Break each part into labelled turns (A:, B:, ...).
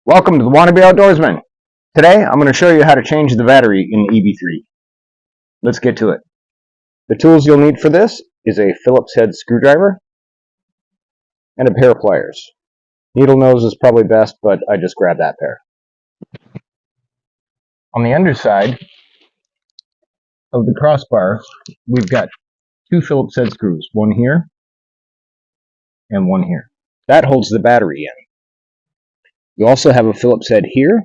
A: Welcome to the Wannabe Outdoorsman. Today I'm going to show you how to change the battery in the EB3. Let's get to it. The tools you'll need for this is a Phillips head screwdriver and a pair of pliers. Needle nose is probably best, but I just grabbed that pair. On the underside of the crossbar, we've got two Phillips head screws, one here and one here. That holds the battery in. You also have a Phillips head here.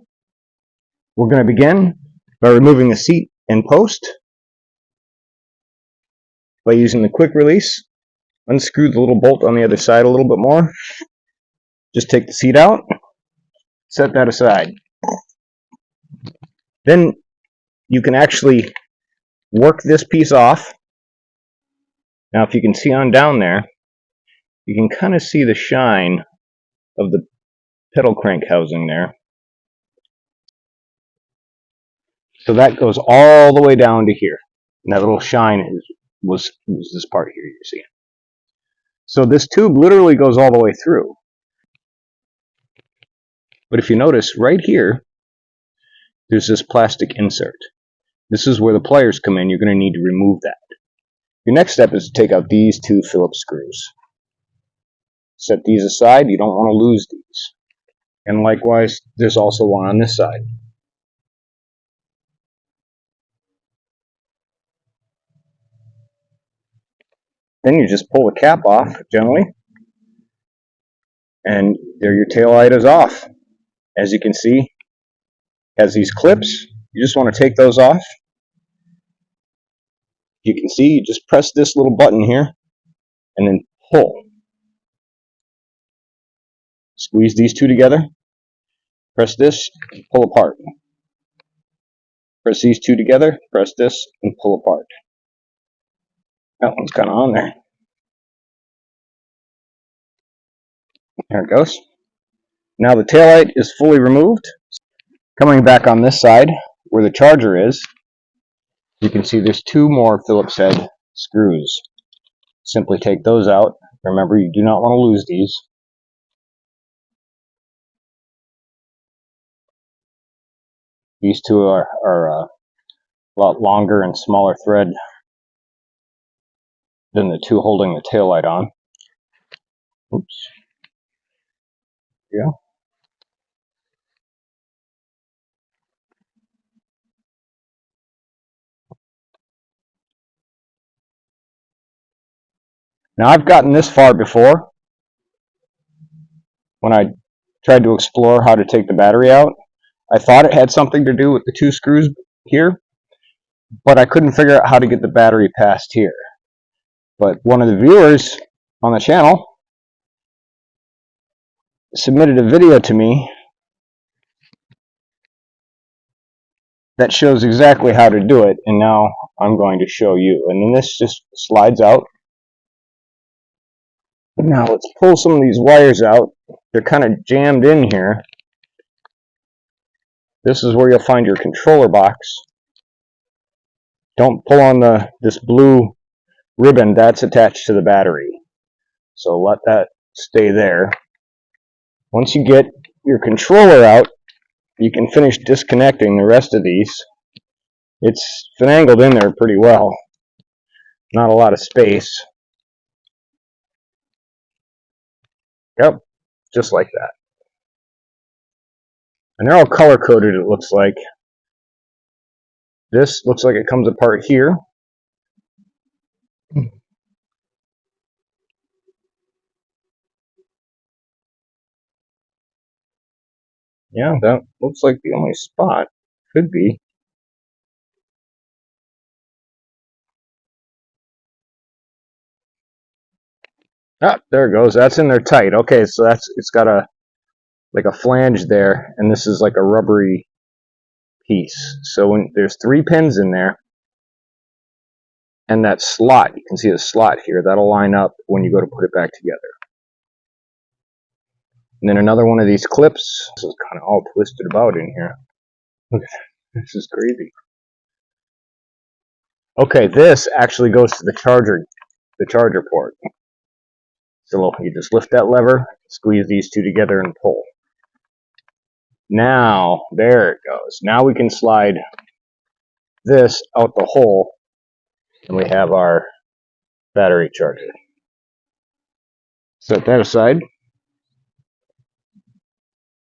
A: We're going to begin by removing the seat and post by using the quick release. Unscrew the little bolt on the other side a little bit more. Just take the seat out, set that aside. Then you can actually work this piece off. Now if you can see on down there, you can kind of see the shine of the pedal crank housing there. So that goes all the way down to here. And that little shine was this part here you're seeing. So this tube literally goes all the way through. But if you notice right here, there's this plastic insert. This is where the pliers come in. You're going to need to remove that. Your next step is to take out these two Phillips screws. Set these aside. You don't want to lose these. And likewise, there's also one on this side. Then you just pull the cap off gently, and there your tail light is off. As you can see, it has these clips. You just want to take those off. You can see, you just press this little button here, and then pull. Squeeze these two together. Press this, and pull apart. Press these two together, press this, and pull apart. That one's kind of on there. There it goes. Now the taillight is fully removed. Coming back on this side, where the charger is, you can see there's two more Phillips head screws. Simply take those out. Remember, you do not want to lose these. These two are a lot longer and smaller thread than the two holding the taillight on. Oops. There you go. Now I've gotten this far before when I tried to explore how to take the battery out. I thought it had something to do with the two screws here, but I couldn't figure out how to get the battery past here. But one of the viewers on the channel submitted a video to me that shows exactly how to do it, and now I'm going to show you. And then this just slides out. Now let's pull some of these wires out. They're kind of jammed in here. This is where you'll find your controller box. Don't pull on this blue ribbon that's attached to the battery. So let that stay there. Once you get your controller out, you can finish disconnecting the rest of these. It's finagled in there pretty well. Not a lot of space. Yep, just like that. And they're all color-coded, it looks like. This looks like it comes apart here. Yeah, that looks like the only spot. Could be. Ah, there it goes. That's in there tight. Okay, so it's got like a flange there, and this is like a rubbery piece. So when there's 3 pins in there, and that slot, you can see the slot here, that'll line up when you go to put it back together. And then another one of these clips. This is kind of all twisted about in here. Look at that. This is crazy. Okay, this actually goes to the charger port. So you just lift that lever, squeeze these two together, and pull. Now, there it goes. Now we can slide this out the hole, and we have our battery charger. Set that aside.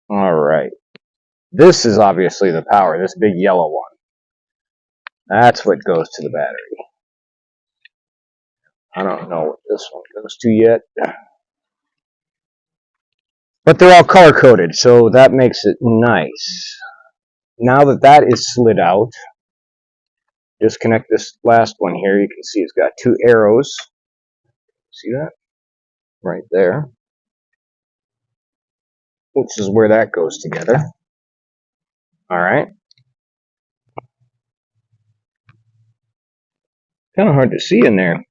A: All right. This is obviously the power, this big yellow one. That's what goes to the battery. I don't know what this one goes to yet. But they're all color-coded, so that makes it nice. Now that that is slid out, disconnect this last one here. You can see it's got two arrows. See that? Right there. Which is where that goes together. Alright. Kind of hard to see in there.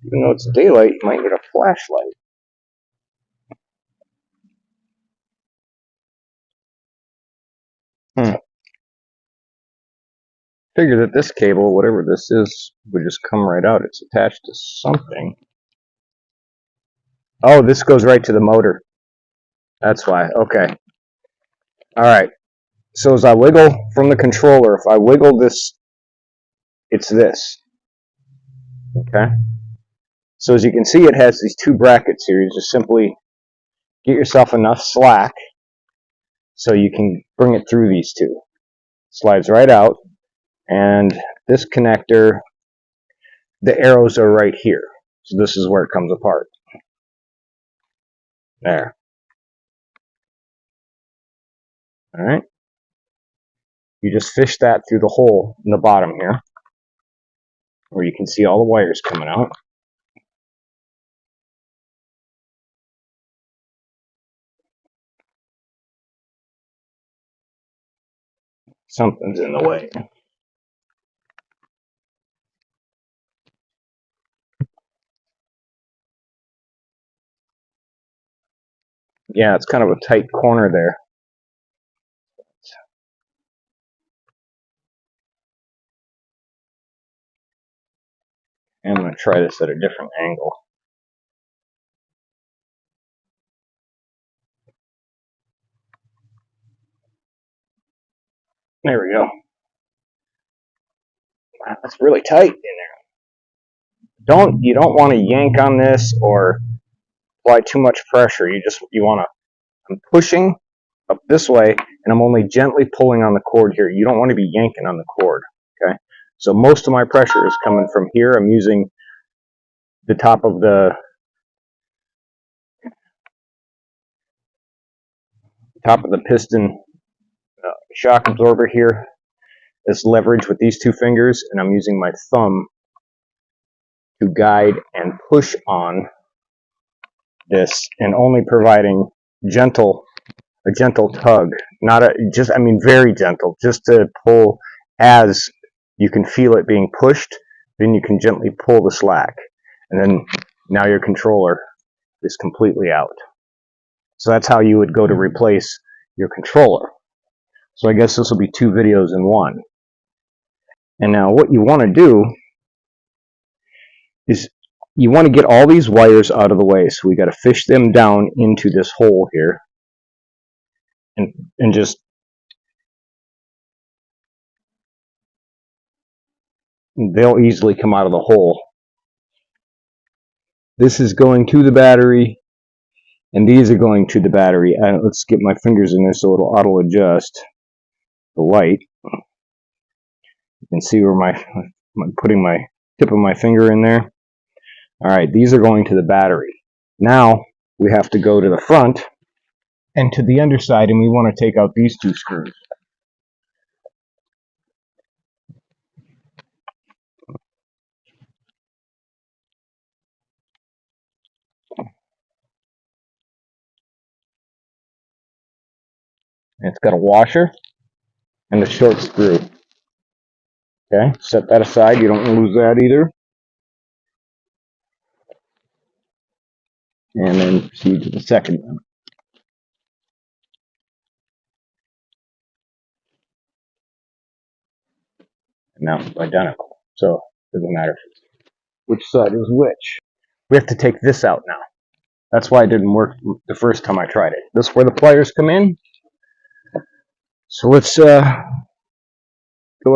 A: Even though it's daylight, you might need a flashlight. Figure that this cable, whatever this is, would just come right out. It's attached to something. Oh, this goes right to the motor. That's why. Okay. Alright. So as I wiggle from the controller, if I wiggle this, it's this. Okay. So as you can see, it has these two brackets here. You just simply get yourself enough slack so you can bring it through these two. Slides right out, and this connector, the arrows are right here. So this is where it comes apart. There. Alright. You just fish that through the hole in the bottom here, where you can see all the wires coming out. Something's in the way. Yeah, it's kind of a tight corner there. And I'm going to try this at a different angle. There we go. Wow, that's really tight in there. You don't want to yank on this or apply too much pressure. You want to, I'm pushing up this way, and I'm only gently pulling on the cord here. You don't want to be yanking on the cord, okay? So most of my pressure is coming from here. I'm using the top of the piston shock absorber here. This leverage with these two fingers, and I'm using my thumb to guide and push on this, and only providing a gentle tug, not very gentle, just to pull as you can feel it being pushed. Then you can gently pull the slack, and then now your controller is completely out. So that's how you would go to replace your controller. So I guess this will be two videos in one. And now what you want to do is you want to get all these wires out of the way. So we got to fish them down into this hole here, and just they'll easily come out of the hole. This is going to the battery, and these are going to the battery. Let's get my fingers in there so it'll auto adjust the light. You can see where I'm putting my tip of my finger in there. Alright, these are going to the battery. Now we have to go to the front and to the underside, and we want to take out these two screws. It's got a washer and a short screw. Okay, set that aside. You don't want to lose that either. And then proceed to the second one. And now it's identical. So it doesn't matter which side is which. We have to take this out now. That's why it didn't work the first time I tried it. This is where the pliers come in. So let's go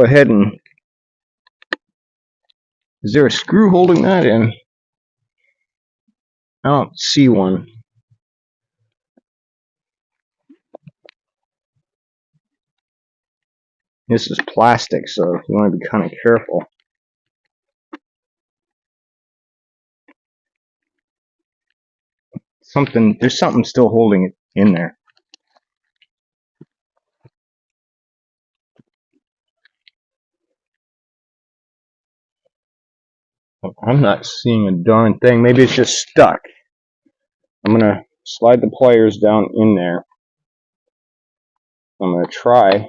A: ahead and... Is there a screw holding that in? I don't see one. This is plastic, so you want to be kind of careful. There's something still holding it in there. I'm not seeing a darn thing. Maybe it's just stuck. I'm going to slide the pliers down in there. I'm going to try to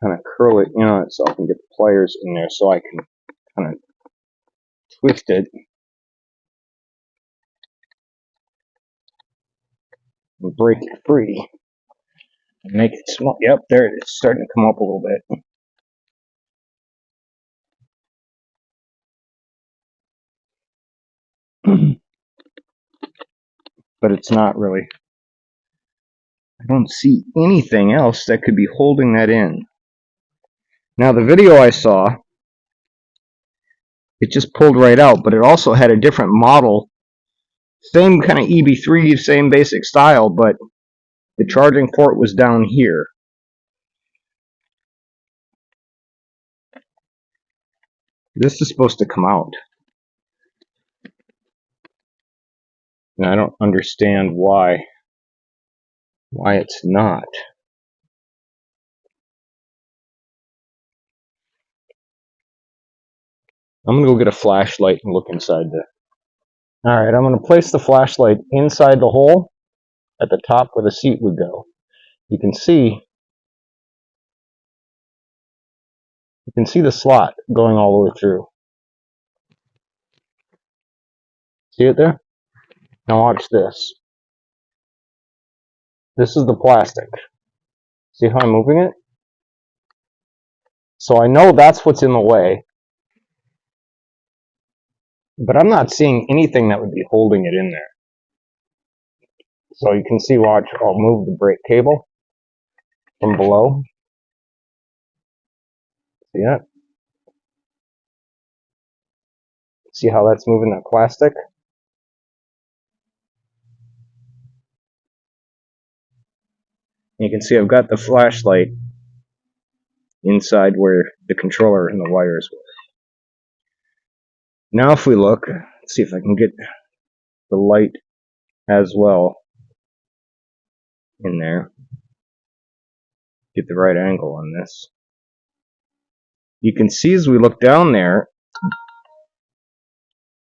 A: kind of curl it in on itself and get the pliers in there so I can kind of twist it and break it free and make it small. Yep, there it is, starting to come up a little bit. But it's not really. I don't see anything else that could be holding that in. Now the video I saw, it just pulled right out, but it also had a different model. Same kind of EB3, same basic style, but the charging port was down here. This is supposed to come out. And I don't understand why it's not. I'm going to go get a flashlight and look inside the... Alright, I'm going to place the flashlight inside the hole at the top where the seat would go. You can see the slot going all the way through. See it there? Now watch this. This is the plastic. See how I'm moving it? So I know that's what's in the way. But I'm not seeing anything that would be holding it in there. So you can see, watch, I'll move the brake cable from below. See that? See how that's moving that plastic? You can see I've got the flashlight inside where the controller and the wires were. Now if we look, let's see if I can get the light as well in there. Get the right angle on this. You can see as we look down there,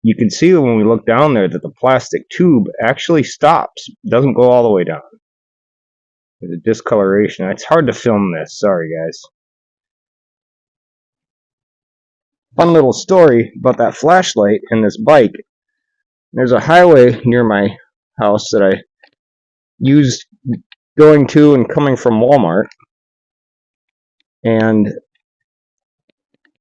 A: you can see when we look down there that the plastic tube actually stops. It doesn't go all the way down. There's a discoloration. It's hard to film this. Sorry, guys. Fun little story about that flashlight and this bike. There's a highway near my house that I used going to and coming from Walmart. And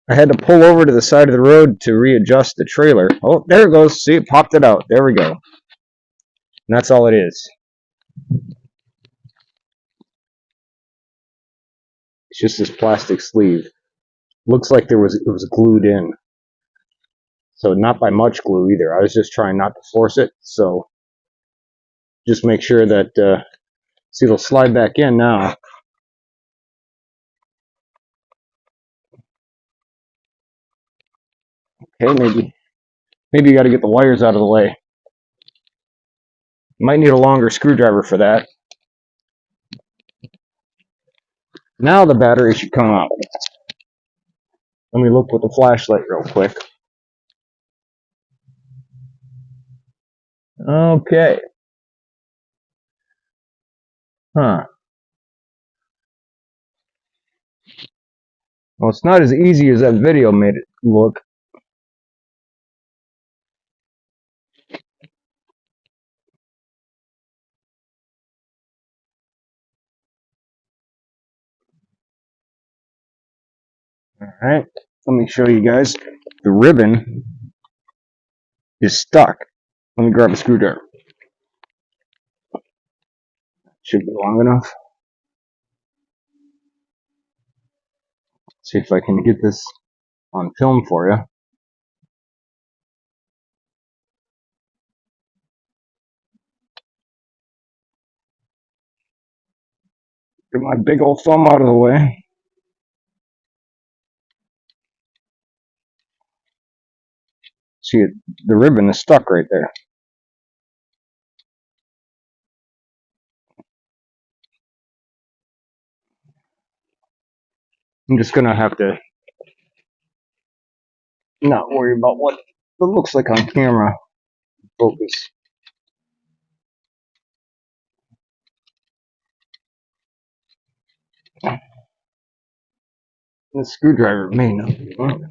A: I had to pull over to the side of the road to readjust the trailer. Oh, there it goes. See, it popped it out. There we go. And that's all it is. It's just this plastic sleeve. Looks like it was glued in. So not by much glue either. I was just trying not to force it. So just make sure that, see, it'll slide back in now. Okay, maybe you got to get the wires out of the way. You might need a longer screwdriver for that. Now the battery should come out. Let me look with the flashlight real quick. Okay. Huh. Well, it's not as easy as that video made it look. Alright, let me show you guys. The ribbon is stuck. Let me grab a screwdriver. Should be long enough. See if I can get this on film for you. Get my big old thumb out of the way. See, the ribbon is stuck right there. I'm just gonna have to not worry about what it looks like on camera. Focus. The screwdriver may not be on.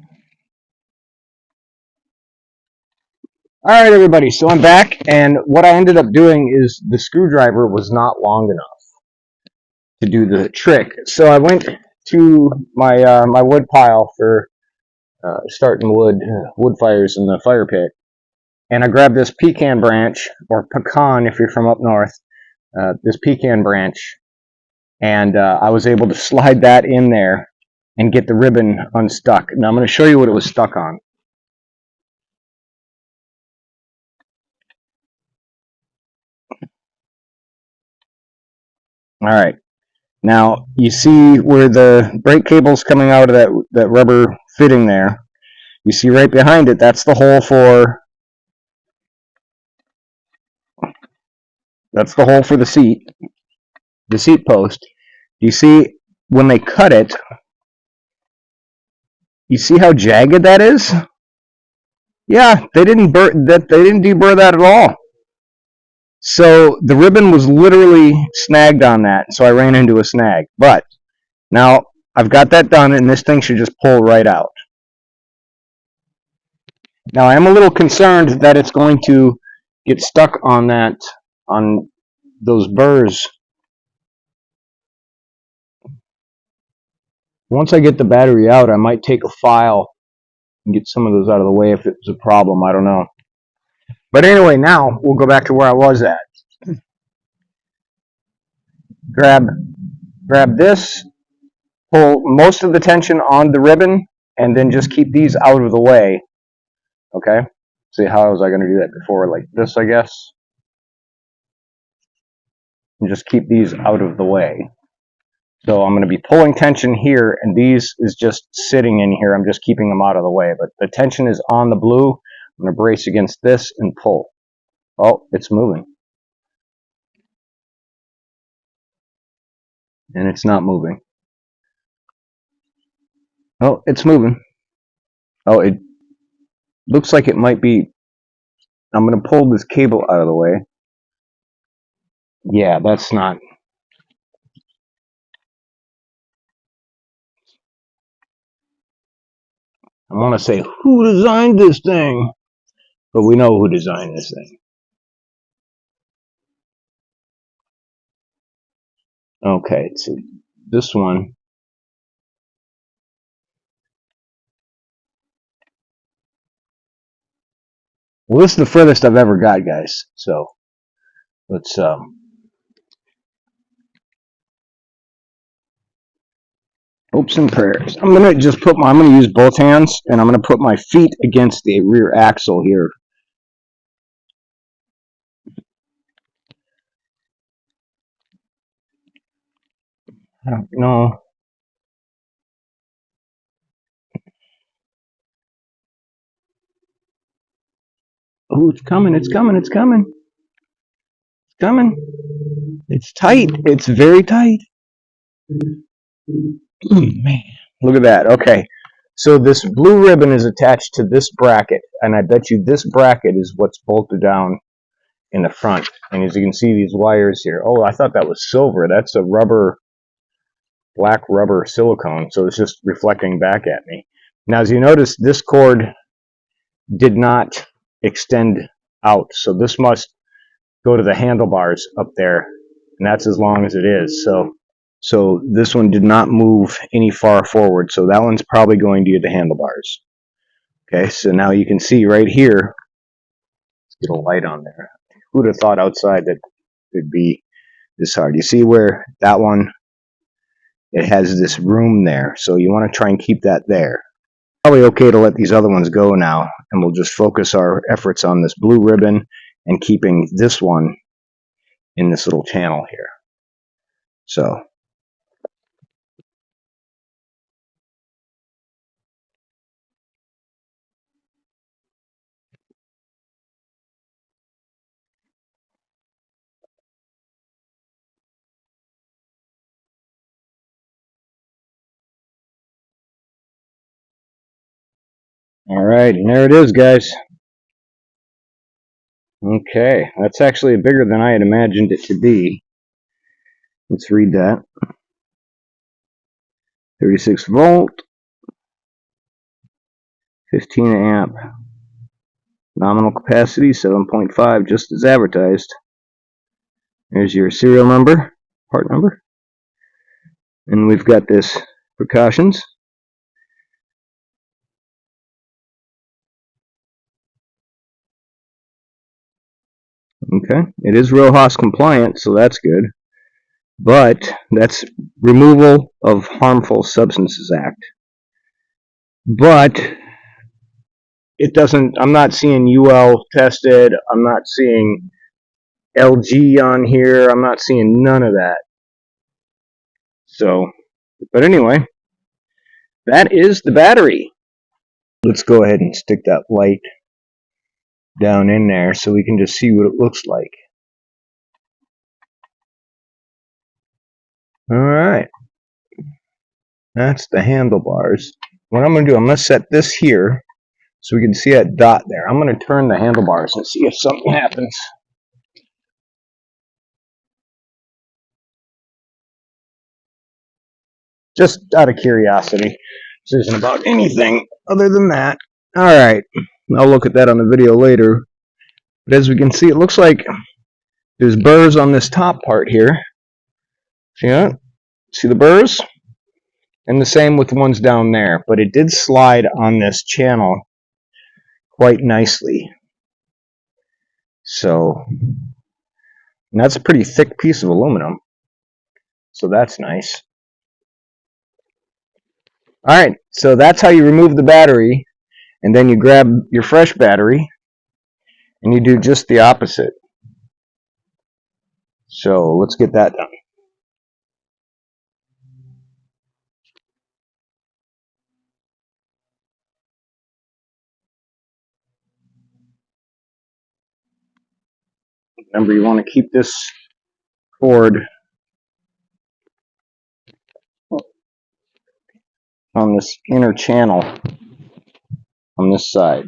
A: Alright everybody, so I'm back, and what I ended up doing is the screwdriver was not long enough to do the trick. So I went to my my wood pile for starting wood fires in the fire pit, and I grabbed this pecan branch, or pecan if you're from up north, this pecan branch, and I was able to slide that in there and get the ribbon unstuck. Now I'm going to show you what it was stuck on. Alright, now you see where the brake cable's coming out of that rubber fitting there. You see right behind it, that's the hole for the seat post. You see when they cut it, you see how jagged that is? Yeah, they didn't deburr that at all. So the ribbon was literally snagged on that, so I ran into a snag. But now I've got that done, and this thing should just pull right out. Now I am a little concerned that it's going to get stuck on those burrs. Once I get the battery out, I might take a file and get some of those out of the way if it was a problem. I don't know. But anyway, now we'll go back to where I was at. Grab this, pull most of the tension on the ribbon, and then just keep these out of the way. Okay? See, how was I going to do that before? Like this, I guess. And just keep these out of the way. So I'm going to be pulling tension here, and these is just sitting in here. I'm just keeping them out of the way. But the tension is on the blue. I'm going to brace against this and pull. Oh, it's moving. And it's not moving. Oh, it's moving. Oh, it looks like it might be. I'm going to pull this cable out of the way. Yeah, that's not. I want to say, who designed this thing? But we know who designed this thing. Okay, so this one. Well, this is the furthest I've ever got, guys. So let's hopes and prayers. I'm gonna use both hands, and I'm gonna put my feet against the rear axle here. I don't know. Oh, it's coming! It's coming! It's coming! It's coming! It's tight. It's very tight. Man, look at that. Okay, so this blue ribbon is attached to this bracket, and I bet you this bracket is what's bolted down in the front. And as you can see, these wires here. Oh, I thought that was silver. That's a black rubber silicone, so it's just reflecting back at me. Now, as you notice, this cord did not extend out, so this must go to the handlebars up there, and that's as long as it is. So this one did not move any far forward, so that one's probably going to get the handlebars. Okay, so now you can see right here, let's get a light on there. Who would have thought outside that it'd be this hard? You see where that one it has this room there, so you want to try and keep that there. Probably okay to let these other ones go now, and we'll just focus our efforts on this blue ribbon and keeping this one in this little channel here. So alright, and there it is, guys. Okay, that's actually bigger than I had imagined it to be. Let's read that. 36 volt, 15 amp, nominal capacity 7.5, just as advertised. There's your serial number, part number. And we've got this precautions. Okay, it is RoHS compliant, so that's good. But that's Removal of Harmful Substances Act. But it doesn't, I'm not seeing UL tested, I'm not seeing LG on here, I'm not seeing none of that. So, but anyway, that is the battery. Let's go ahead and stick that light down in there so we can just see what it looks like. Alright, that's the handlebars. What I'm going to do, I'm going to set this here so we can see that dot there. I'm going to turn the handlebars and see if something happens. Just out of curiosity. This isn't about anything other than that. Alright, I'll look at that on the video later. But as we can see, it looks like there's burrs on this top part here. See that? See the burrs? And the same with the ones down there. But it did slide on this channel quite nicely. So, and that's a pretty thick piece of aluminum. So that's nice. Alright, so that's how you remove the battery. And then you grab your fresh battery and you do just the opposite. So let's get that done. Remember, you want to keep this cord on this inner channel on this side.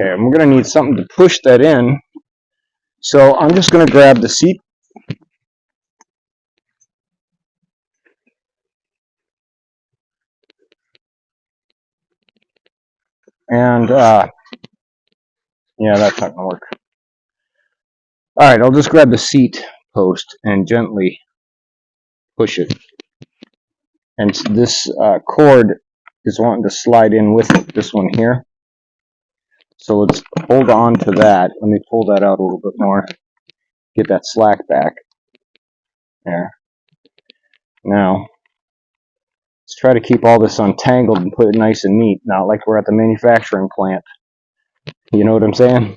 A: Okay, and we're going to need something to push that in. So I'm just going to grab the seat. And, yeah, that's not going to work. Alright, I'll just grab the seat post and gently push it. And this cord is wanting to slide in with it, this one here. So let's hold on to that. Let me pull that out a little bit more. Get that slack back. There. Now, let's try to keep all this untangled and put it nice and neat. Not like we're at the manufacturing plant. You know what I'm saying?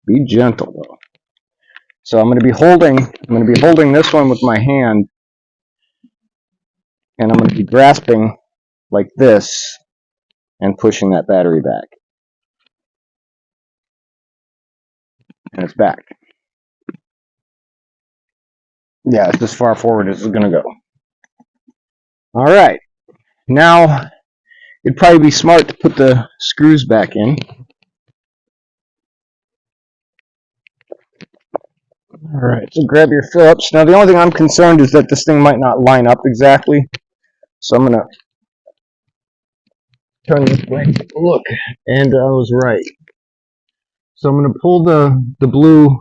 A: Be gentle though. So I'm going to be holding this one with my hand, and I'm going to be grasping like this and pushing that battery back. And it's back. Yeah, it's as far forward as it's going to go. Alright, now it'd probably be smart to put the screws back in. Alright, so grab your Phillips. Now the only thing I'm concerned is that this thing might not line up exactly. So I'm going to turn this way and take a look. And I was right. So I'm going to pull the blue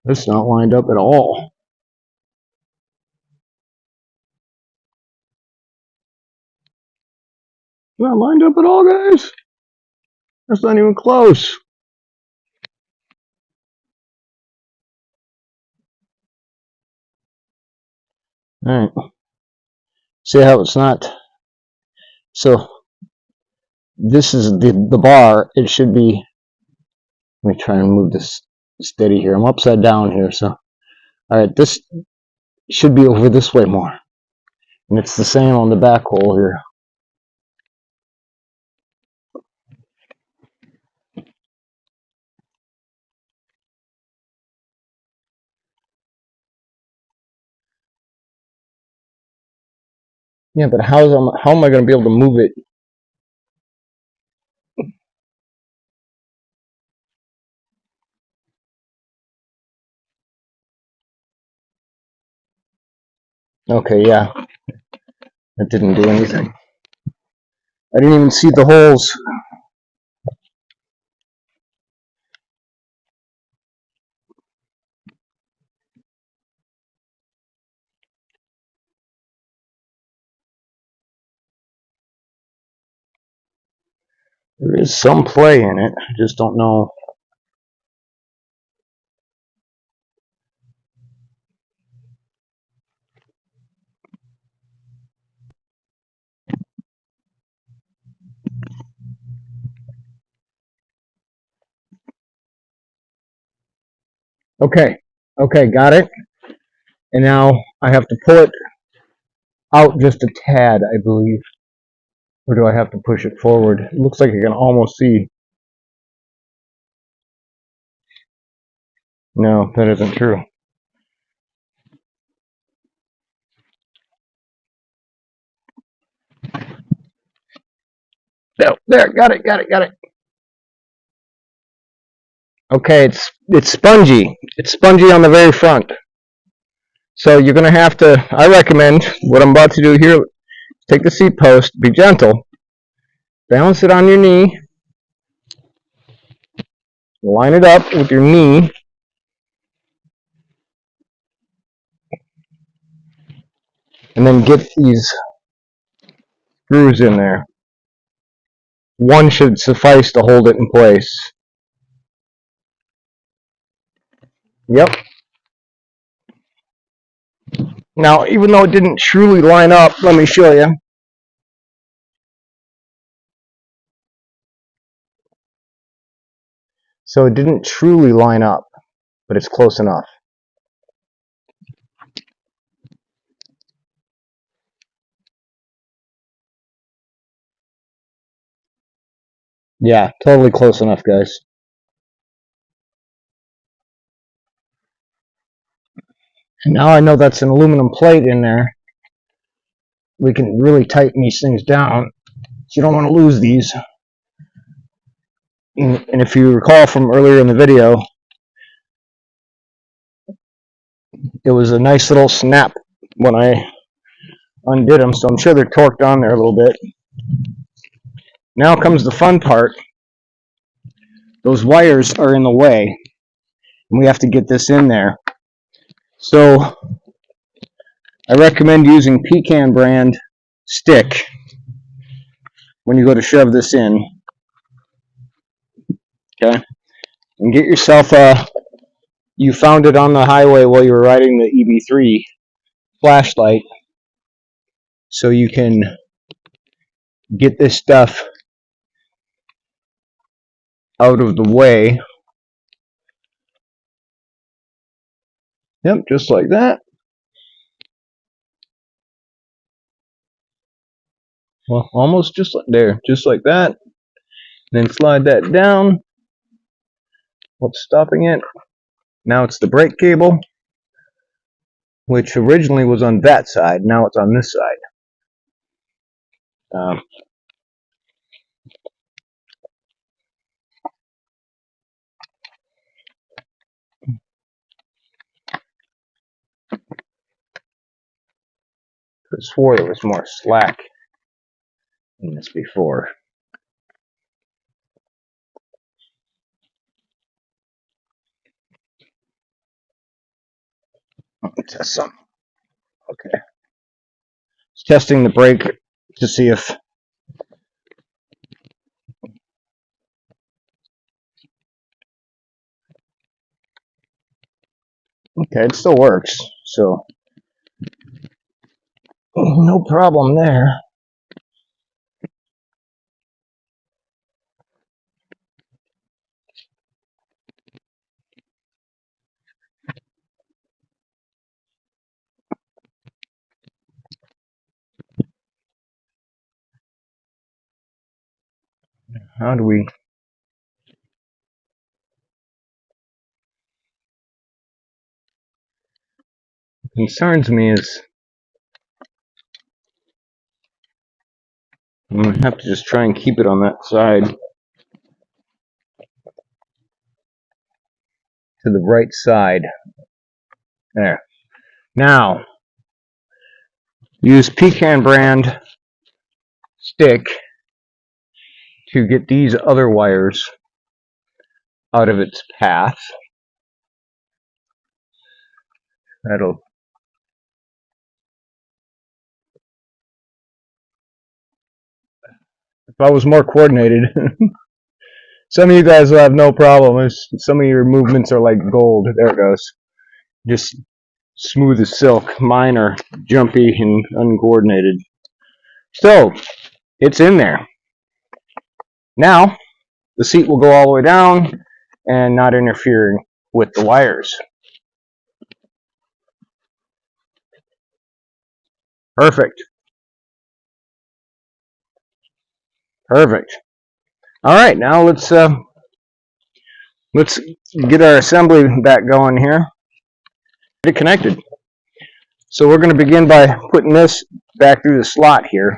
A: It's not lined up at all. Not lined up at all, guys. That's not even close. Alright. See how it's not? So, this is the bar. It should be... Let me try and move this steady here. I'm upside down here, so... Alright, this should be over this way more. And it's the same on the back hole here. Yeah, but how am I going to be able to move it? Okay, yeah. That didn't do anything. I didn't even see the holes. There is some play in it. I just don't know. Okay. Okay, got it. And now I have to pull it out just a tad, I believe. Or do I have to push it forward? It looks like I can almost see. No, that isn't true. There, got it. Okay, it's spongy. It's spongy on the very front. So you're going to have to, I recommend, what I'm about to do here, take the seat post, be gentle, balance it on your knee, line it up with your knee, and then get these screws in there. One should suffice to hold it in place. Yep. Now, even though it didn't truly line up, let me show you. So it didn't truly line up, but it's close enough. Yeah, totally close enough, guys. And now I know that's an aluminum plate in there. We can really tighten these things down. So you don't want to lose these. And if you recall from earlier in the video, it was a nice little snap when I undid them, so I'm sure they're torqued on there a little bit. Now comes the fun part. Those wires are in the way, and we have to get this in there. So I recommend using Pecan brand stick when you go to shove this in. Okay? And get yourself you found it on the highway while you were riding the EB3 flashlight, so you can get this stuff out of the way. Yep, just like that. Well, almost just like there, just like that. Then slide that down. What's stopping it? Now it's the brake cable, which originally was on that side. Now it's on this side. I swore there was more slack in this before. Test some. Okay. It's testing the brake to see if. Okay, it still works. So no problem there. How do we? What concerns me is I'm going to have to just try and keep it on that side to the right side. There. Now, use pecan brand stick to get these other wires out of its path. That'll. If I was more coordinated, some of you guys will have no problem. Some of your movements are like gold. There it goes. Just smooth as silk. Mine are jumpy and uncoordinated. So, it's in there. Now, the seat will go all the way down and not interfere with the wires. Perfect. Perfect. All right, now let's get our assembly back going here. Get it connected. So we're going to begin by putting this back through the slot here.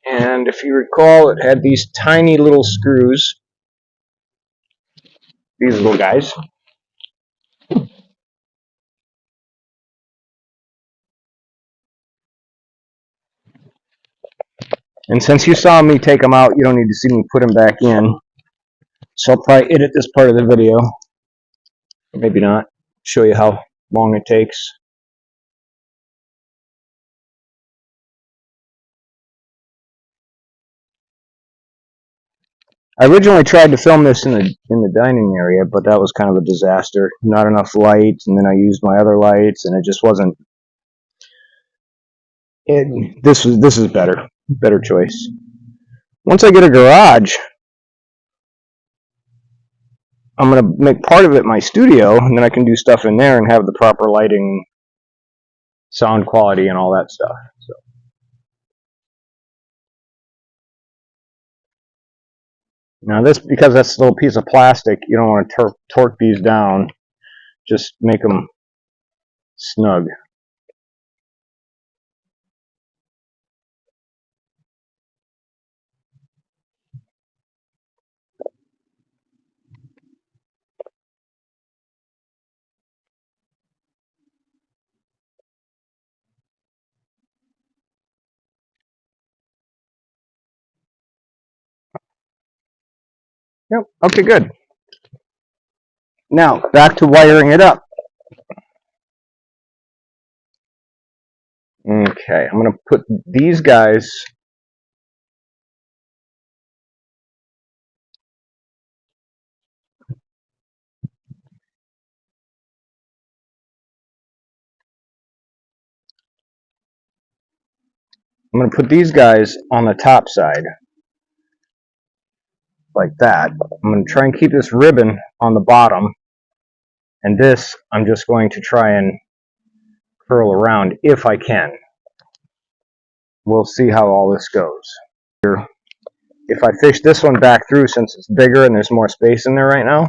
A: And if you recall, it had these tiny little screws. These little guys. And since you saw me take them out, you don't need to see me put them back in. So I'll probably edit this part of the video. Or maybe not. Show you how long it takes. I originally tried to film this in the dining area, but that was kind of a disaster. Not enough light, and then I used my other lights, and it just wasn't. This is better choice. Once I get a garage, I'm gonna make part of it my studio, and then I can do stuff in there and have the proper lighting, sound quality, and all that stuff. So. Now this, because that's a little piece of plastic, you don't want to torque these down. Just make them snug. Yep, okay, good. Now, back to wiring it up. Okay, I'm going to put these guys on the top side, like that. I'm going to try and keep this ribbon on the bottom, and this I'm just going to try and curl around if I can. We'll see how all this goes. If I fish this one back through, since it's bigger and there's more space in there right now,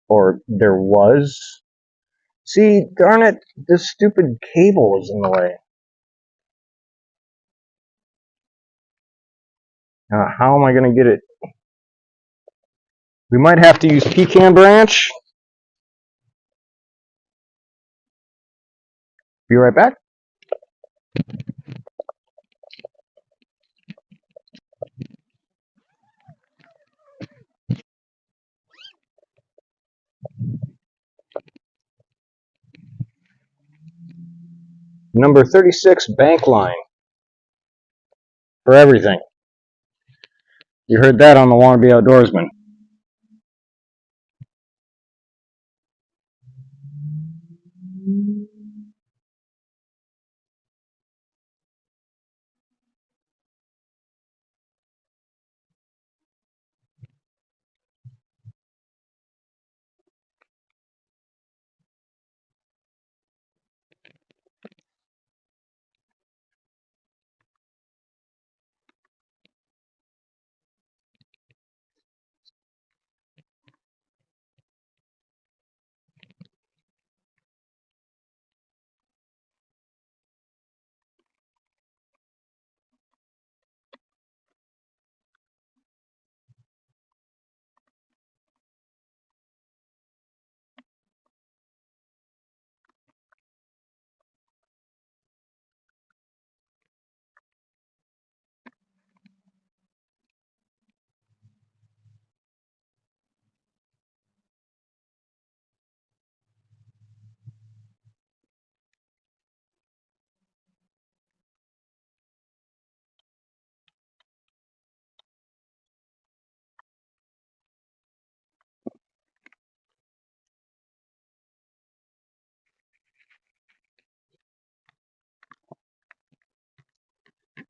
A: or there was. See, darn it, this stupid cable is in the way. How am I going to get it? We might have to use pecan branch. Be right back. Number 36 bank line for everything. You heard that on the Wannabe Outdoorsman.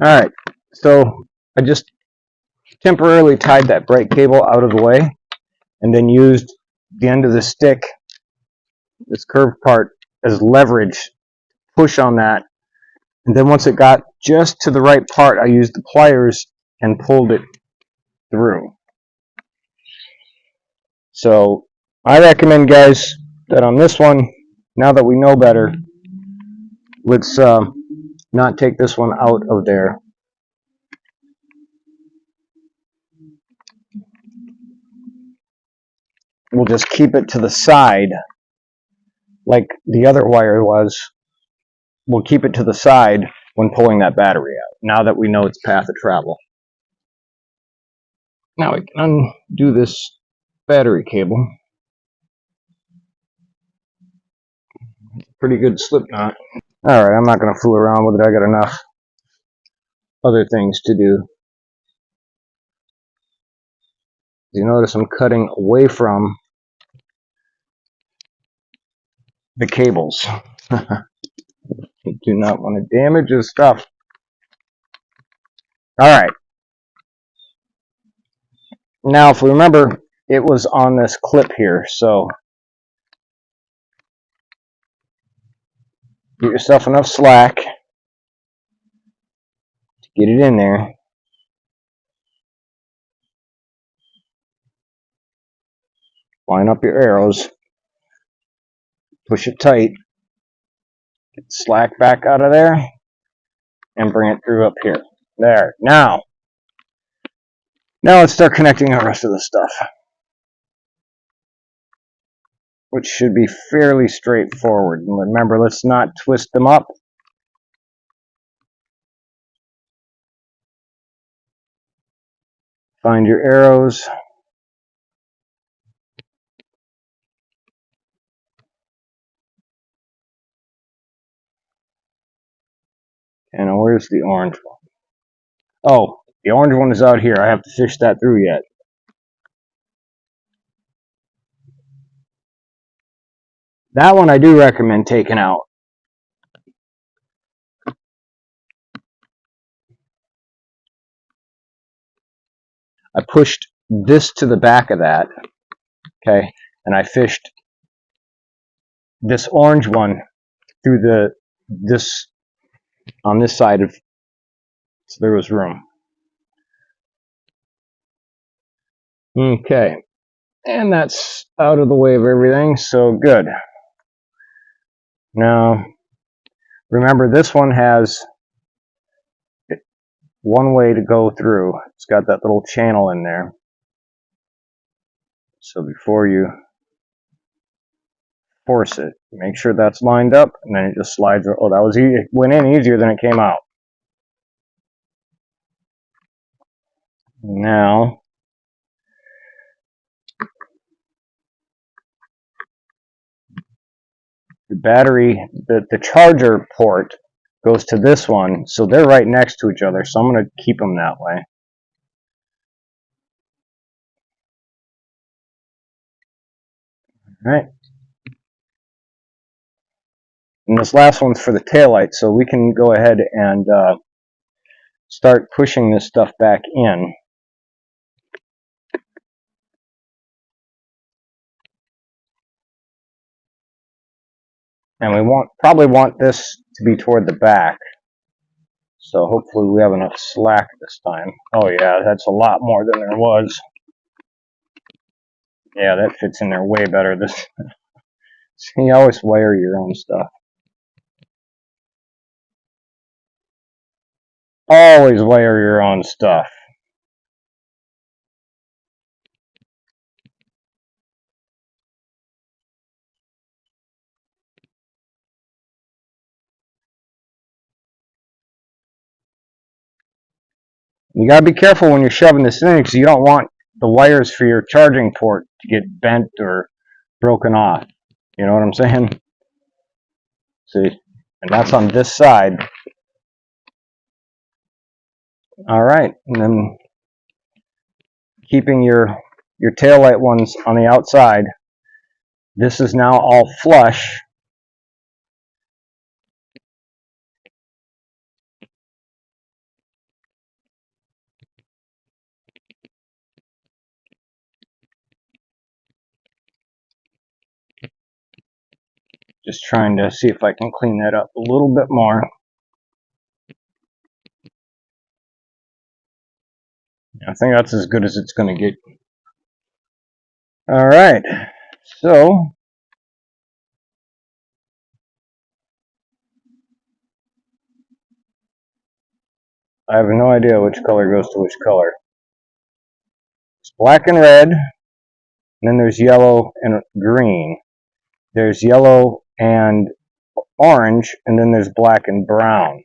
A: Alright, so I just temporarily tied that brake cable out of the way and then used the end of the stick, this curved part, as leverage, push on that, and then once it got just to the right part, I used the pliers and pulled it through. So I recommend, guys, that on this one, now that we know better, let's not take this one out of there. We'll just keep it to the side like the other wire was. We'll keep it to the side when pulling that battery out, now that we know its path of travel. Now we can undo this battery cable. Pretty good slip knot. Alright, I'm not going to fool around with it. I got enough other things to do. You notice I'm cutting away from the cables. You do not want to damage this stuff. Alright. Now, if we remember, it was on this clip here, so get yourself enough slack to get it in there. Line up your arrows. Push it tight. Get the slack back out of there. And bring it through up here. There. Now let's start connecting the rest of the stuff, which should be fairly straightforward. And remember, let's not twist them up. Find your arrows. And where's the orange one? Oh, the orange one is out here. I have to fish that through yet. That one I do recommend taking out. I pushed this to the back of that, okay, and I fished this orange one through this on this side of, so there was room. Okay, and that's out of the way of everything, so good. Now, remember, this one has one way to go through. It's got that little channel in there. So before you force it. Make sure that's lined up, and then it just slides. Oh, that was easy. It went in easier than it came out. Now, the battery, the charger port goes to this one, so they're right next to each other, so I'm going to keep them that way. All right. And this last one's for the taillight, so we can go ahead and start pushing this stuff back in. And we probably want this to be toward the back. So hopefully we have enough slack this time. Oh yeah, that's a lot more than there was. Yeah, that fits in there way better. See, you always wire your own stuff. Always wire your own stuff. You gotta be careful when you're shoving this in because you don't want the wires for your charging port to get bent or broken off. You know what I'm saying? See? And that's on this side. Alright, and then keeping your taillight ones on the outside. This is now all flush. Just trying to see if I can clean that up a little bit more. I think that's as good as it's going to get. Alright, so I have no idea which color goes to which color. It's black and red, and then there's yellow and green. There's yellow and orange, and then there's black and brown.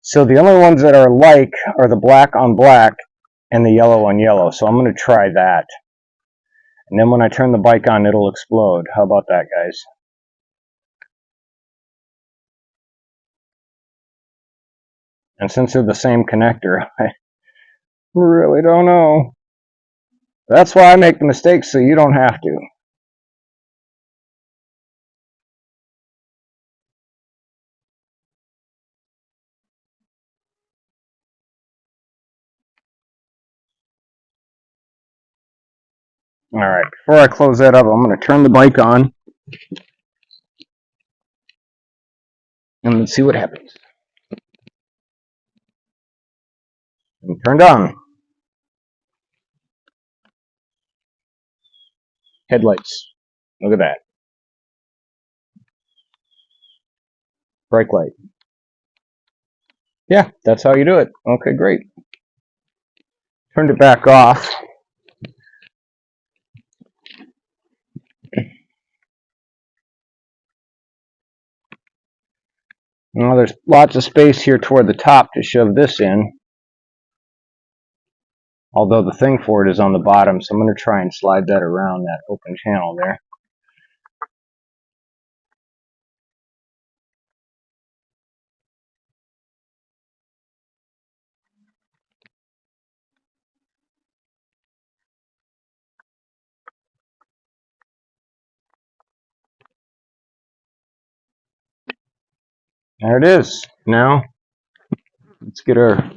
A: So the only ones that are alike are the black on black and the yellow on yellow. So I'm going to try that. And then when I turn the bike on, it'll explode. How about that, guys? And since they're the same connector, I really don't know. That's why I make the mistakes, so you don't have to. Alright, before I close that up, I'm going to turn the bike on. And let's see what happens. And turned on. Headlights. Look at that. Brake light. Yeah, that's how you do it. Okay, great. Turned it back off. Now there's lots of space here toward the top to shove this in. Although the thing for it is on the bottom, so I'm going to try and slide that around that open channel there. There it is. Now, let's get our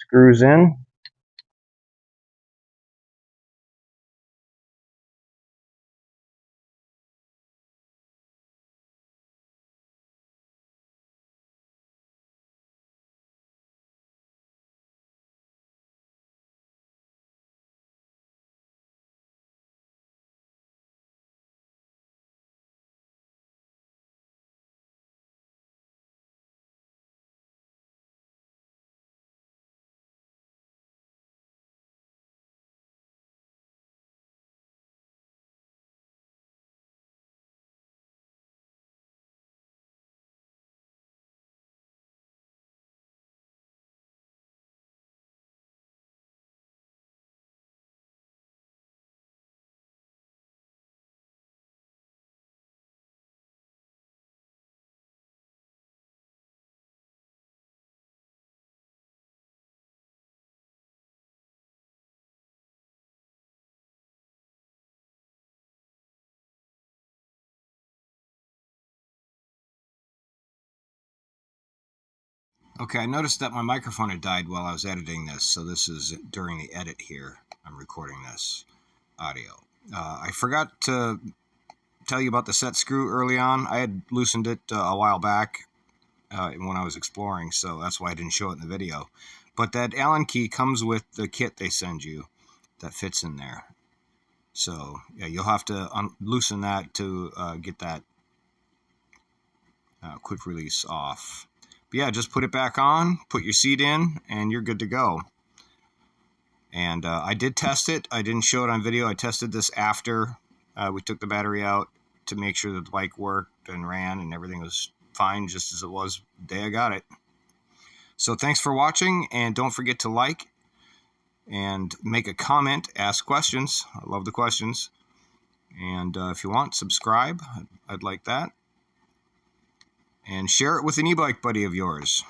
A: screws in.
B: Okay, I noticed that my microphone had died while I was editing this, so this is during the edit here. I'm recording this audio. I forgot to tell you about the set screw early on. I had loosened it a while back when I was exploring, so that's why I didn't show it in the video. But that Allen key comes with the kit they send you that fits in there. So yeah, you'll have to loosen that to get that quick release off. But yeah, just put it back on, put your seat in, and you're good to go. And I did test it. I didn't show it on video. I tested this after we took the battery out to make sure that the bike worked and ran and everything was fine, just as it was the day I got it. So thanks for watching, and don't forget to like and make a comment, ask questions. I love the questions. And if you want, subscribe. I'd like that. And share it with an e-bike buddy of yours.